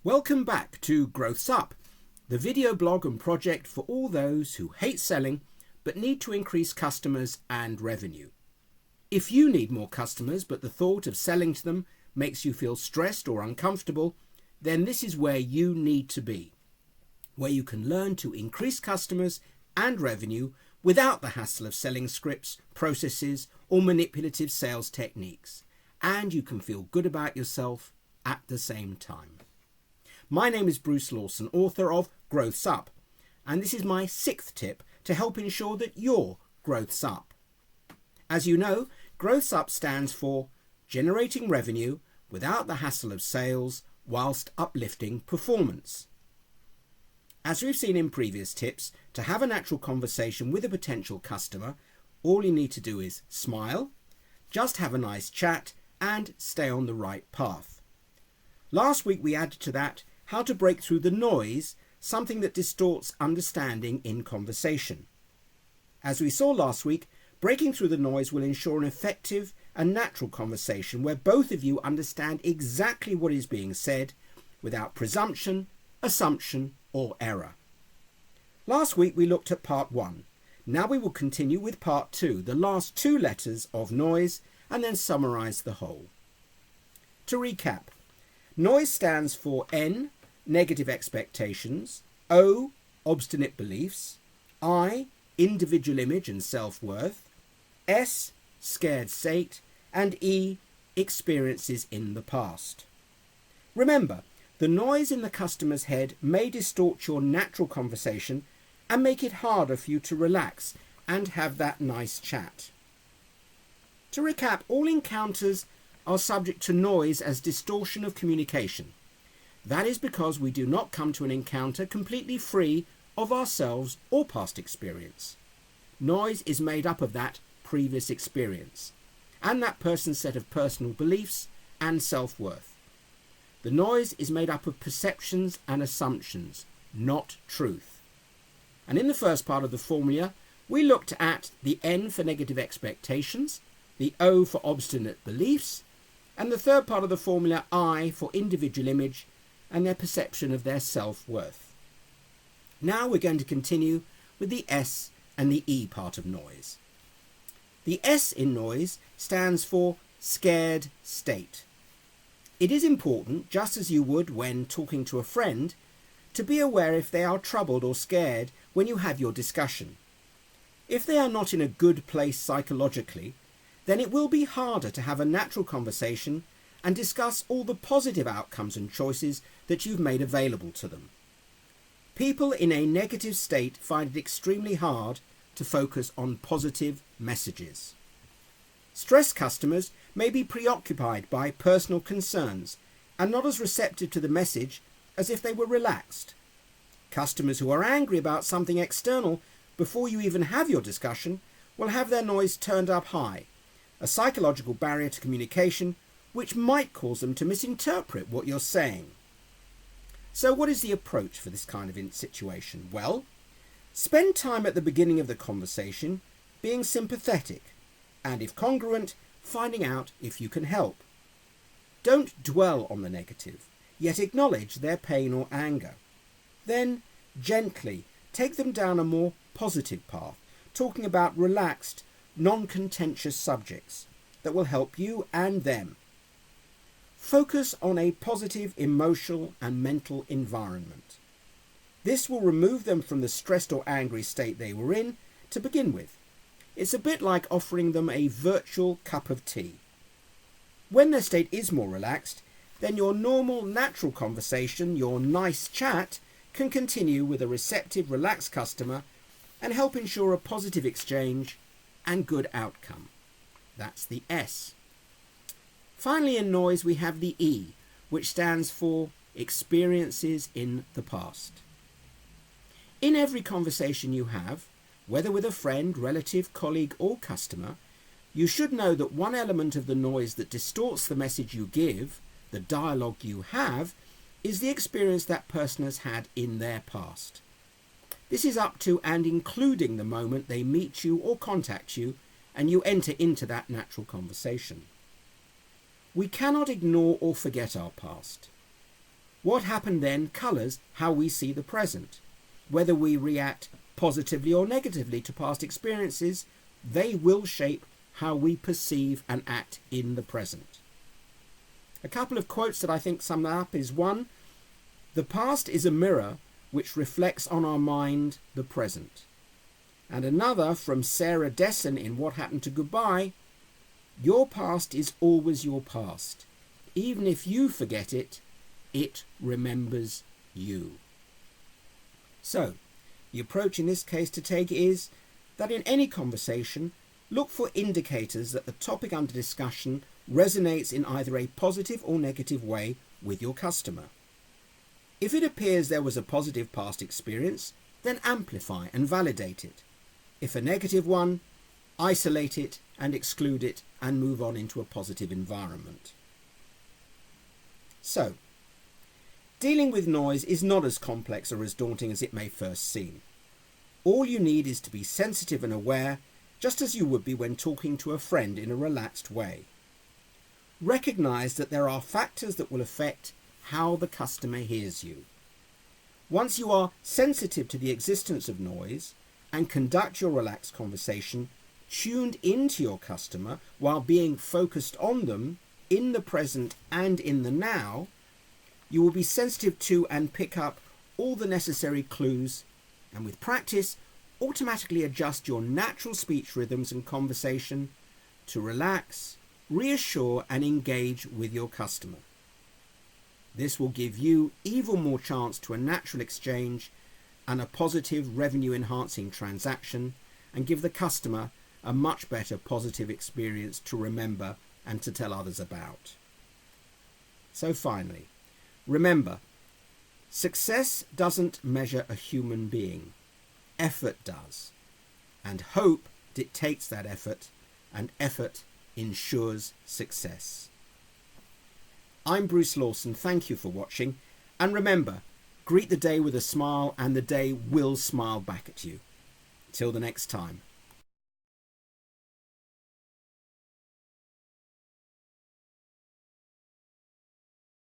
Welcome back to Growth's Up, the video blog and project for all those who hate selling but need to increase customers and revenue. If you need more customers but the thought of selling to them makes you feel stressed or uncomfortable, then this is where you need to be, where you can learn to increase customers and revenue without the hassle of selling scripts, processes, or manipulative sales techniques, and you can feel good about yourself at the same time. My name is Bruce Lawson, author of Growth's Up, and this is my 6th tip to help ensure that your growth's up. As you know, Growth's Up stands for generating revenue without the hassle of sales whilst uplifting performance. As we've seen in previous tips, to have a natural conversation with a potential customer, all you need to do is smile, just have a nice chat, and stay on the right path. Last week we added to that how to break through the noise, something that distorts understanding in conversation. As we saw last week, breaking through the noise will ensure an effective and natural conversation where both of you understand exactly what is being said without presumption, assumption, or error. Last week we looked at part 1. Now we will continue with part 2, the last 2 letters of N.O.I.S.E, and then summarise the whole. To recap, N.O.I.S.E stands for N, negative expectations, O, obstinate beliefs, I, individual image and self-worth, S, scared state, and E, experiences in the past. Remember, the noise in the customer's head may distort your natural conversation and make it harder for you to relax and have that nice chat. To recap, all encounters are subject to noise as distortion of communication. That is because we do not come to an encounter completely free of ourselves or past experience. Noise is made up of that previous experience and that person's set of personal beliefs and self-worth. The noise is made up of perceptions and assumptions, not truth. And in the first part of the formula, we looked at the N for negative expectations, the O for obstinate beliefs, and the third part of the formula, I, for individual image and their perception of their self-worth. Now we're going to continue with the S and the E part of noise. The S in noise stands for scared state. It is important, just as you would when talking to a friend, to be aware if they are troubled or scared when you have your discussion. If they are not in a good place psychologically, then it will be harder to have a natural conversation and discuss all the positive outcomes and choices that you've made available to them. People in a negative state find it extremely hard to focus on positive messages. Stressed customers may be preoccupied by personal concerns and not as receptive to the message as if they were relaxed. Customers who are angry about something external before you even have your discussion will have their noise turned up high, a psychological barrier to communication which might cause them to misinterpret what you're saying. So what is the approach for this kind of situation? Well, spend time at the beginning of the conversation being sympathetic and, if congruent, finding out if you can help. Don't dwell on the negative, yet acknowledge their pain or anger. Then, gently, take them down a more positive path, talking about relaxed, non-contentious subjects that will help you and them. Focus on a positive emotional and mental environment. This will remove them from the stressed or angry state they were in to begin with. It's a bit like offering them a virtual cup of tea. When their state is more relaxed, then your normal, natural conversation, your nice chat, can continue with a receptive, relaxed customer and help ensure a positive exchange and good outcome. That's the S. Finally, in noise, we have the E, which stands for experiences in the past. In every conversation you have, whether with a friend, relative, colleague, or customer, you should know that one element of the noise that distorts the message you give, the dialogue you have, is the experience that person has had in their past. This is up to and including the moment they meet you or contact you and you enter into that natural conversation. We cannot ignore or forget our past. What happened then colours how we see the present. Whether we react positively or negatively to past experiences, they will shape how we perceive and act in the present. A couple of quotes that I think sum that up is one, the past is a mirror which reflects on our mind the present. And another from Sarah Dessen in What Happened to Goodbye, your past is always your past. Even if you forget it, it remembers you. So, the approach in this case to take is that in any conversation, look for indicators that the topic under discussion resonates in either a positive or negative way with your customer. If it appears there was a positive past experience, then amplify and validate it. If a negative one, isolate it and exclude it and move on into a positive environment. So, dealing with noise is not as complex or as daunting as it may first seem. All you need is to be sensitive and aware, just as you would be when talking to a friend in a relaxed way. Recognise that there are factors that will affect how the customer hears you. Once you are sensitive to the existence of noise and conduct your relaxed conversation, tuned into your customer while being focused on them in the present and in the now, you will be sensitive to and pick up all the necessary clues, and with practice, automatically adjust your natural speech rhythms and conversation to relax, reassure and engage with your customer. This will give you even more chance to a natural exchange and a positive revenue enhancing transaction, and give the customer a much better positive experience to remember and to tell others about. So finally, remember, success doesn't measure a human being. Effort does. And hope dictates that effort, and effort ensures success. I'm Bruce Lawson. Thank you for watching. And remember, greet the day with a smile and the day will smile back at you. Till the next time.